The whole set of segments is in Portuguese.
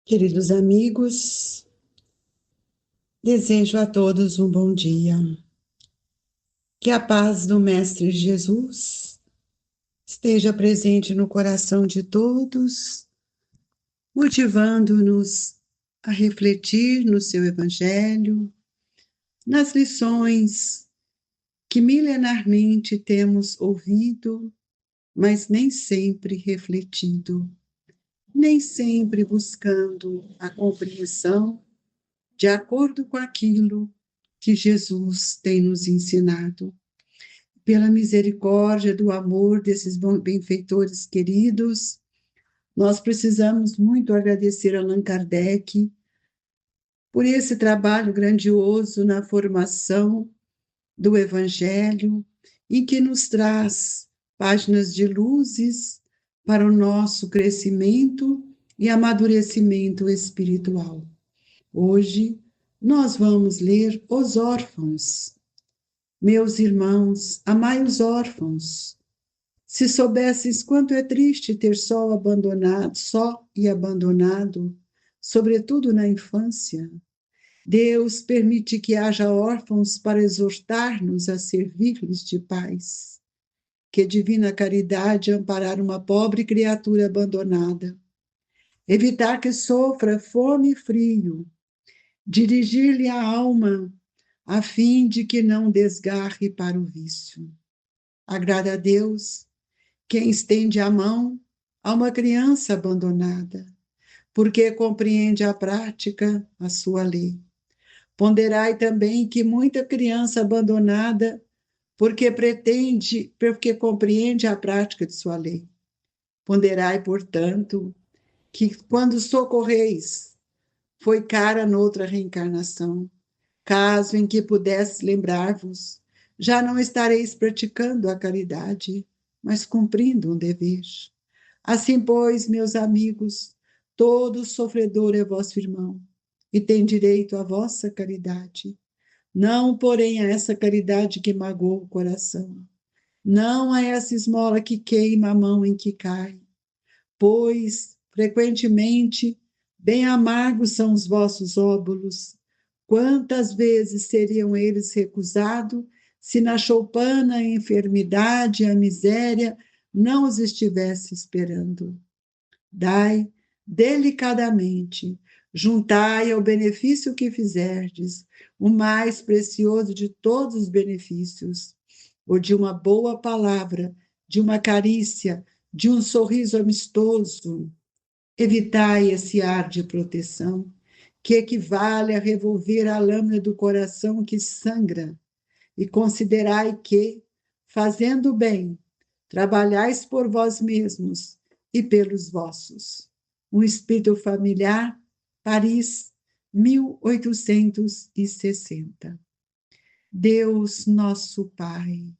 Queridos amigos, desejo a todos um bom dia. Que a paz do Mestre Jesus esteja presente no coração de todos, motivando-nos a refletir no seu Evangelho, nas lições que milenarmente temos ouvido, mas nem sempre refletido, nem sempre buscando a compreensão de acordo com aquilo que Jesus tem nos ensinado. Pela misericórdia do amor desses benfeitores queridos, nós precisamos muito agradecer a Allan Kardec por esse trabalho grandioso na formação do Evangelho, em que nos traz páginas de luzes para o nosso crescimento e amadurecimento espiritual. Hoje, nós vamos ler Os Órfãos. Meus irmãos, amai os órfãos. Se soubesses quanto é triste ter só e abandonado, sobretudo na infância, Deus permite que haja órfãos para exortar-nos a servir-lhes de paz. Que divina caridade amparar uma pobre criatura abandonada, evitar que sofra fome e frio, dirigir-lhe a alma, a fim de que não desgarre para o vício. Agrada a Deus quem estende a mão a uma criança abandonada, porque compreende a prática, a sua lei. Ponderai também que muita criança abandonada, porque compreende a prática de sua lei. Ponderai, portanto, que quando socorreis, foi cara noutra reencarnação. Caso em que pudesse lembrar-vos, já não estareis praticando a caridade, mas cumprindo um dever. Assim, pois, meus amigos, todo sofredor é vosso irmão, e tem direito à vossa caridade. Não, porém, a essa caridade que magoa o coração, não a essa esmola que queima a mão em que cai, pois, frequentemente, bem amargos são os vossos óbolos. Quantas vezes seriam eles recusados se na choupana a enfermidade e a miséria não os estivesse esperando? Dai delicadamente, juntai ao benefício que fizerdes, o mais precioso de todos os benefícios, o de uma boa palavra, de uma carícia, de um sorriso amistoso. Evitai esse ar de proteção, que equivale a revolver a lâmina do coração que sangra, e considerai que, fazendo bem, trabalhais por vós mesmos e pelos vossos. Um espírito familiar, Paris, 1860. Deus nosso Pai,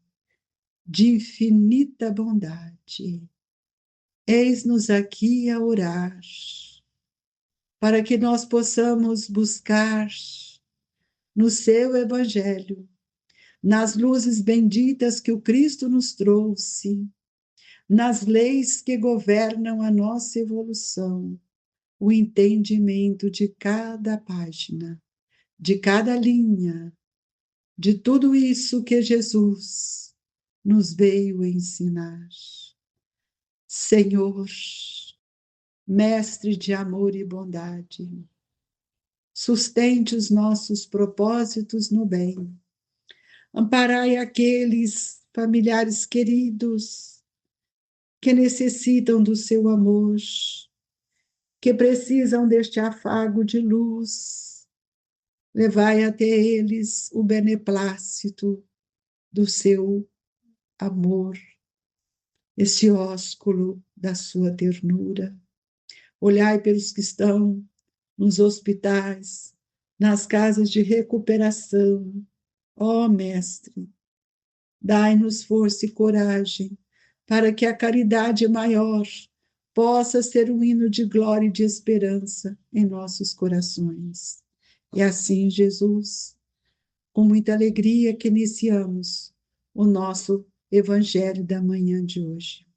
de infinita bondade, eis-nos aqui a orar, para que nós possamos buscar no seu Evangelho, nas luzes benditas que o Cristo nos trouxe, nas leis que governam a nossa evolução, o entendimento de cada página, de cada linha, de tudo isso que Jesus nos veio ensinar. Senhor, Mestre de amor e bondade, sustente os nossos propósitos no bem. Amparai aqueles familiares queridos que necessitam do seu amor, que precisam deste afago de luz. Levai até eles o beneplácito do seu amor, este ósculo da sua ternura. Olhai pelos que estão nos hospitais, nas casas de recuperação. Ó Mestre, dai-nos força e coragem para que a caridade maior possa ser um hino de glória e de esperança em nossos corações. E assim, Jesus, com muita alegria que iniciamos o nosso Evangelho da manhã de hoje.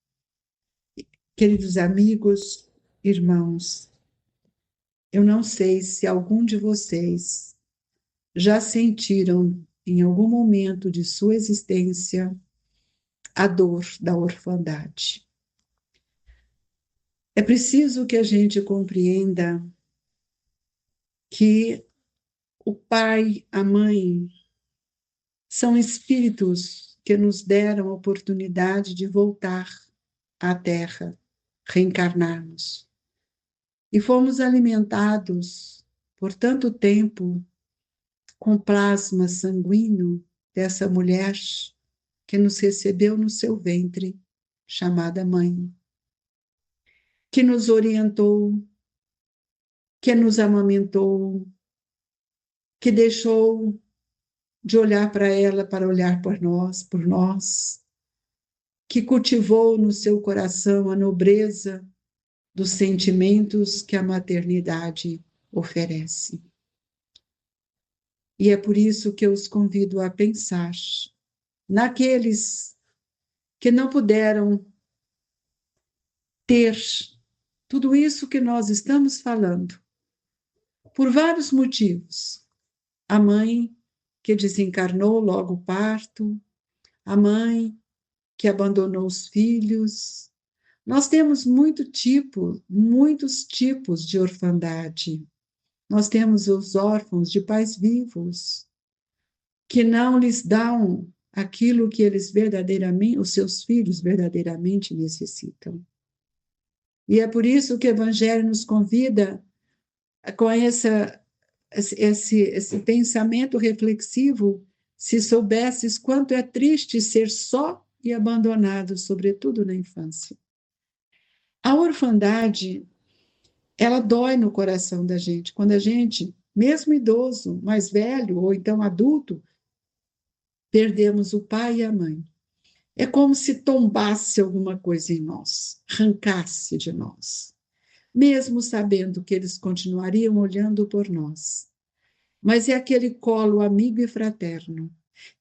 Queridos amigos, irmãos, Eu não sei se algum de vocês já sentiram, em algum momento de sua existência, a dor da orfandade. É preciso que a gente compreenda que o pai, a mãe, são espíritos que nos deram a oportunidade de voltar à Terra, reencarnarmos. E fomos alimentados por tanto tempo com plasma sanguíneo dessa mulher que nos recebeu no seu ventre, chamada mãe, que nos orientou, que nos amamentou, que deixou de olhar para ela para olhar por nós, que cultivou no seu coração a nobreza dos sentimentos que a maternidade oferece. E é por isso que eu os convido a pensar naqueles que não puderam ter tudo isso que nós estamos falando, por vários motivos. A mãe que desencarnou logo o parto, a mãe que abandonou os filhos. Nós temos muitos tipos de orfandade. Nós temos os órfãos de pais vivos, que não lhes dão aquilo que eles verdadeiramente, os seus filhos verdadeiramente necessitam. E é por isso que o Evangelho nos convida com esse pensamento reflexivo: se soubesses quanto é triste ser só e abandonado, sobretudo na infância. A orfandade, ela dói no coração da gente, quando a gente, mesmo idoso, mais velho ou então adulto, perdemos o pai e a mãe. É como se tombasse alguma coisa em nós, arrancasse de nós, mesmo sabendo que eles continuariam olhando por nós. Mas é aquele colo amigo e fraterno,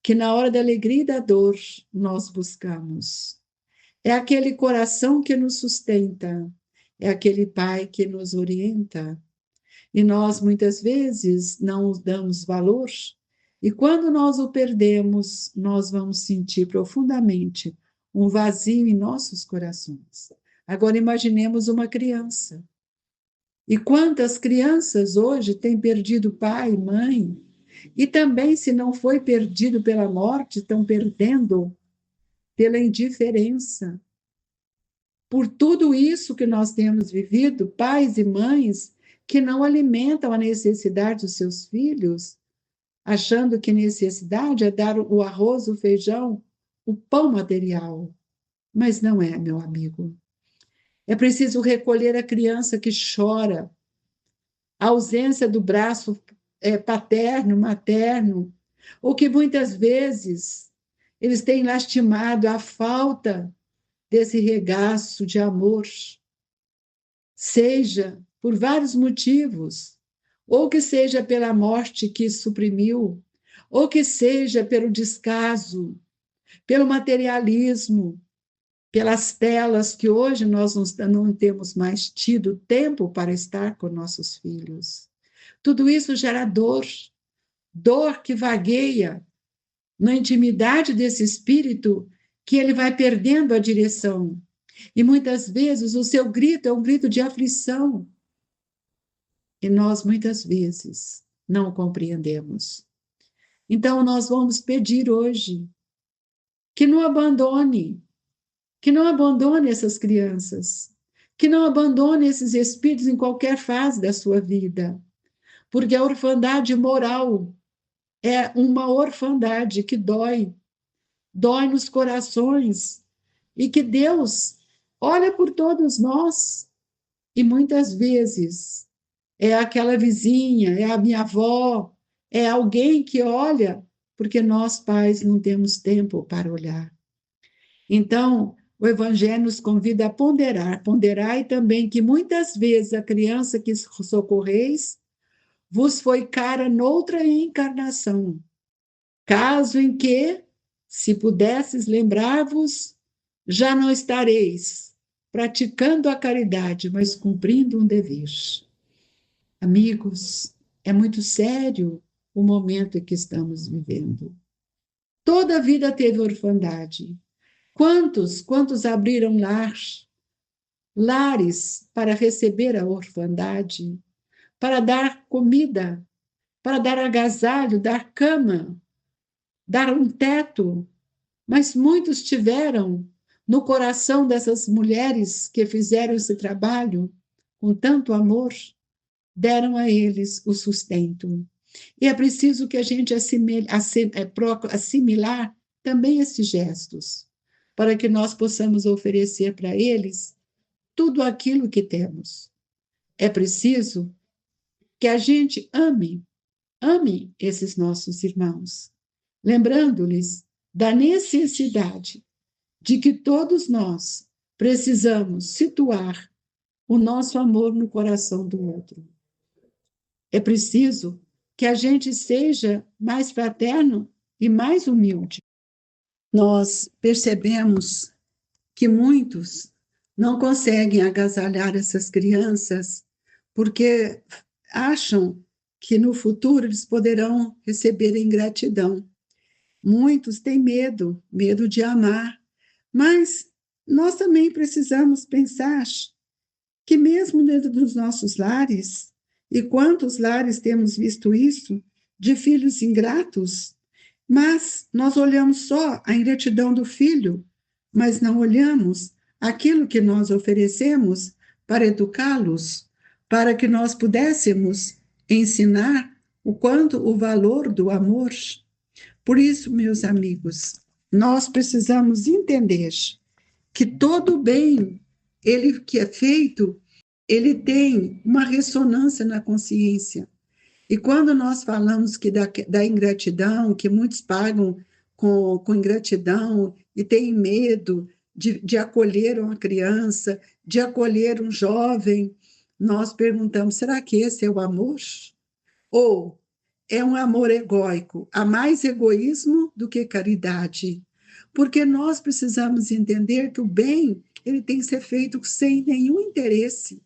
que na hora da alegria e da dor nós buscamos. É aquele coração que nos sustenta, é aquele pai que nos orienta. E nós, muitas vezes, não damos valor, e quando nós o perdemos, nós vamos sentir profundamente um vazio em nossos corações. Agora, imaginemos uma criança. E quantas crianças hoje têm perdido pai, mãe, e também, se não foi perdido pela morte, estão perdendo pela indiferença. Por tudo isso que nós temos vivido, pais e mães que não alimentam a necessidade dos seus filhos, achando que necessidade é dar o arroz, o feijão, o pão material. Mas não é, meu amigo. É preciso recolher a criança que chora, a ausência do braço paterno, materno, ou que muitas vezes eles têm lastimado a falta desse regaço de amor, seja por vários motivos, ou que seja pela morte que suprimiu, ou que seja pelo descaso, pelo materialismo, pelas telas que hoje nós não temos mais tido tempo para estar com nossos filhos. Tudo isso gera dor, dor que vagueia na intimidade desse espírito, que ele vai perdendo a direção. E muitas vezes o seu grito é um grito de aflição. E nós, muitas vezes, não o compreendemos. Então, nós vamos pedir hoje que não abandone essas crianças, que não abandone esses espíritos em qualquer fase da sua vida, porque a orfandade moral é uma orfandade que dói nos corações, e que Deus olha por todos nós, e muitas vezes é aquela vizinha, é a minha avó, é alguém que olha, porque nós pais não temos tempo para olhar. Então, o Evangelho nos convida a ponderai também que muitas vezes a criança que socorreis vos foi cara noutra encarnação, caso em que, se pudesses lembrar-vos, já não estareis praticando a caridade, mas cumprindo um dever. Amigos, é muito sério o momento em que estamos vivendo. Toda a vida teve orfandade. Quantos abriram lares para receber a orfandade, para dar comida, para dar agasalho, dar cama, dar um teto, mas muitos tiveram no coração dessas mulheres que fizeram esse trabalho com tanto amor, deram a eles o sustento. E é preciso que a gente assimilar também esses gestos, para que nós possamos oferecer para eles tudo aquilo que temos. É preciso que a gente ame esses nossos irmãos, lembrando-lhes da necessidade de que todos nós precisamos situar o nosso amor no coração do outro. É preciso que a gente seja mais fraterno e mais humilde. Nós percebemos que muitos não conseguem agasalhar essas crianças porque acham que no futuro eles poderão receber ingratidão. Muitos têm medo de amar, mas nós também precisamos pensar que mesmo dentro dos nossos lares, e quantos lares temos visto isso, de filhos ingratos, mas nós olhamos só a ingratidão do filho, mas não olhamos aquilo que nós oferecemos para educá-los, para que nós pudéssemos ensinar o quanto o valor do amor. Por isso, meus amigos, nós precisamos entender que todo bem, ele que é feito, ele tem uma ressonância na consciência. E quando nós falamos que da ingratidão, que muitos pagam com ingratidão e têm medo de acolher uma criança, de acolher um jovem, nós perguntamos: será que esse é o amor? Ou é um amor egóico? Há mais egoísmo do que caridade. Porque nós precisamos entender que o bem ele tem que ser feito sem nenhum interesse.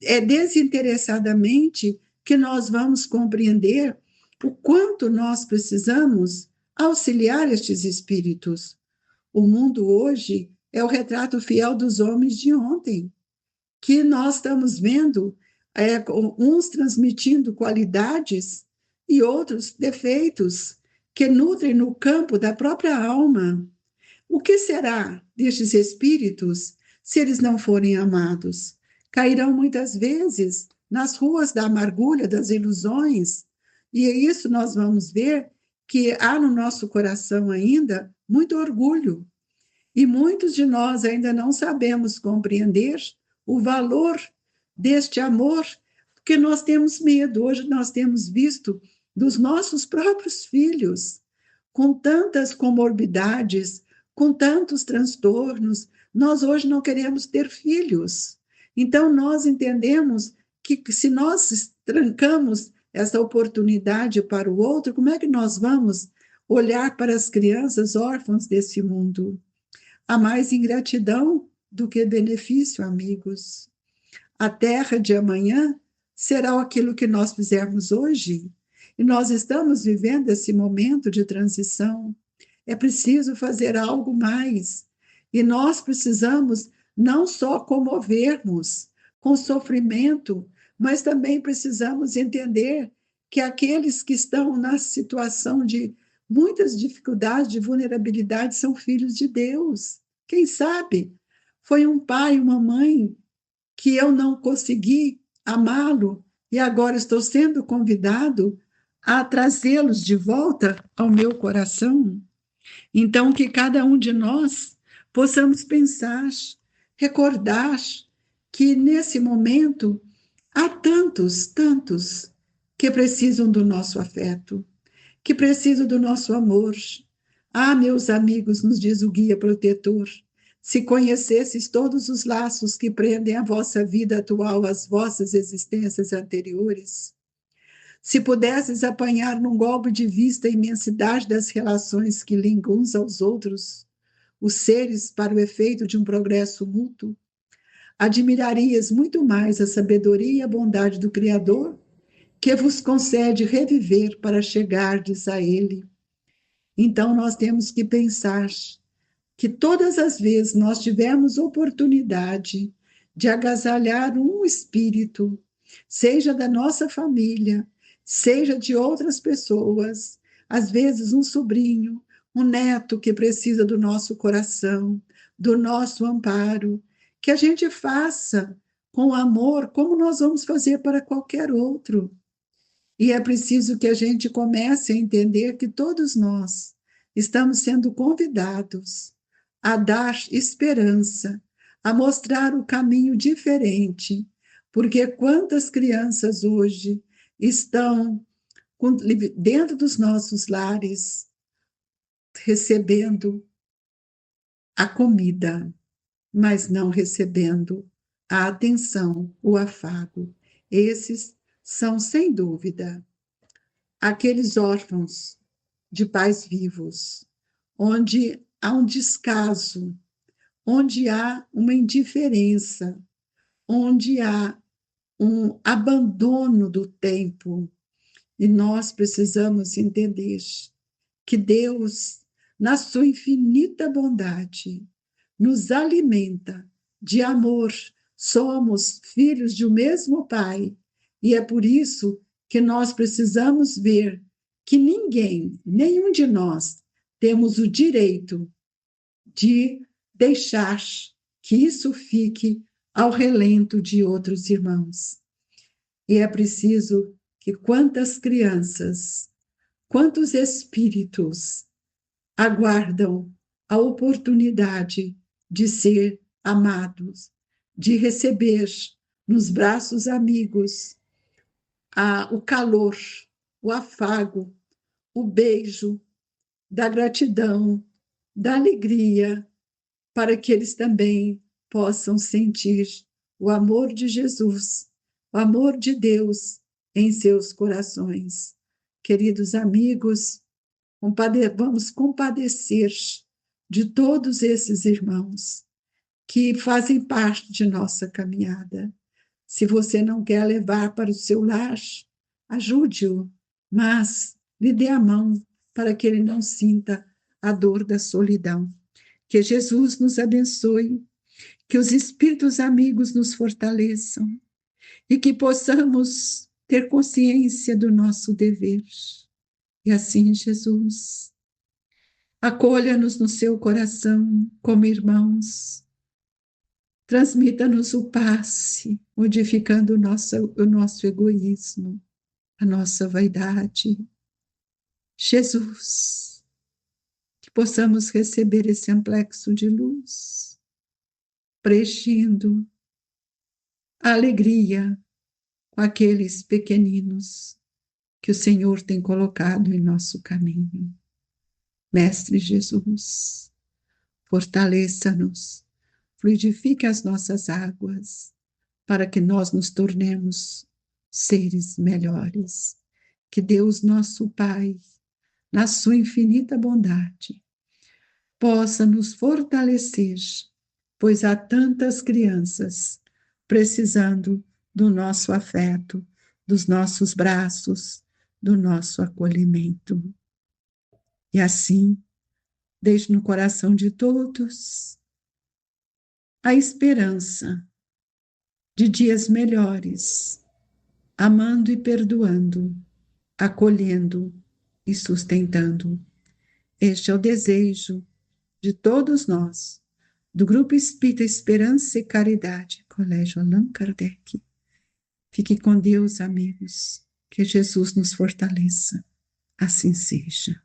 É desinteressadamente que nós vamos compreender o quanto nós precisamos auxiliar estes espíritos. O mundo hoje é o retrato fiel dos homens de ontem, que nós estamos vendo uns transmitindo qualidades e outros defeitos que nutrem no campo da própria alma. O que será destes espíritos se eles não forem amados? Cairão muitas vezes nas ruas da amargura, das ilusões, e é isso nós vamos ver que há no nosso coração ainda muito orgulho, e muitos de nós ainda não sabemos compreender o valor deste amor, porque nós temos medo. Hoje nós temos visto dos nossos próprios filhos, com tantas comorbidades, com tantos transtornos, nós hoje não queremos ter filhos. Então, nós entendemos que se nós trancamos essa oportunidade para o outro, como é que nós vamos olhar para as crianças órfãs desse mundo? Há mais ingratidão do que benefício, amigos. A terra de amanhã será aquilo que nós fizermos hoje. E nós estamos vivendo esse momento de transição. É preciso fazer algo mais. E nós precisamos não só comovermos com sofrimento, mas também precisamos entender que aqueles que estão na situação de muitas dificuldades, de vulnerabilidade, são filhos de Deus. Quem sabe foi um pai, uma mãe que eu não consegui amá-lo e agora estou sendo convidado a trazê-los de volta ao meu coração. Então, que cada um de nós possamos pensar, recordar que nesse momento há tantos que precisam do nosso afeto, que precisam do nosso amor. Ah, meus amigos, nos diz o guia protetor, se conhecesses todos os laços que prendem a vossa vida atual às vossas existências anteriores, se pudesses apanhar num golpe de vista a imensidade das relações que ligam uns aos outros, os seres para o efeito de um progresso mútuo, admirarias muito mais a sabedoria e a bondade do Criador, que vos concede reviver para chegardes a Ele. Então, nós temos que pensar que todas as vezes nós tivermos oportunidade de agasalhar um espírito, seja da nossa família, seja de outras pessoas, às vezes um sobrinho, um neto que precisa do nosso coração, do nosso amparo, que a gente faça com amor, como nós vamos fazer para qualquer outro. E é preciso que a gente comece a entender que todos nós estamos sendo convidados a dar esperança, a mostrar o caminho diferente, porque quantas crianças hoje estão dentro dos nossos lares recebendo a comida, mas não recebendo a atenção, o afago. Esses são, sem dúvida, aqueles órfãos de pais vivos, onde há um descaso, onde há uma indiferença, onde há um abandono do tempo. E nós precisamos entender que Deus, na sua infinita bondade, nos alimenta de amor. Somos filhos de um mesmo Pai, e é por isso que nós precisamos ver que ninguém, nenhum de nós, temos o direito de deixar que isso fique ao relento de outros irmãos. E é preciso que quantas crianças, quantos espíritos aguardam a oportunidade de ser amados, de receber nos braços amigos o calor, o afago, o beijo da gratidão, da alegria, para que eles também possam sentir o amor de Jesus, o amor de Deus em seus corações. Queridos amigos, vamos compadecer de todos esses irmãos que fazem parte de nossa caminhada. Se você não quer levar para o seu lar, ajude-o, mas lhe dê a mão para que ele não sinta a dor da solidão. Que Jesus nos abençoe, que os espíritos amigos nos fortaleçam e que possamos ter consciência do nosso dever. E assim, Jesus, acolha-nos no seu coração como irmãos, transmita-nos o passe, modificando o nosso egoísmo, a nossa vaidade. Jesus, que possamos receber esse amplexo de luz, preenchendo a alegria com aqueles pequeninos que o Senhor tem colocado em nosso caminho. Mestre Jesus, fortaleça-nos, fluidifique as nossas águas, para que nós nos tornemos seres melhores. Que Deus, nosso Pai, na sua infinita bondade, possa nos fortalecer, pois há tantas crianças precisando do nosso afeto, dos nossos braços, do nosso acolhimento. E assim, deixe no coração de todos a esperança de dias melhores, amando e perdoando, acolhendo e sustentando. Este é o desejo de todos nós, do Grupo Espírita Esperança e Caridade, Colégio Allan Kardec. Fique com Deus, amigos, que Jesus nos fortaleça. Assim seja.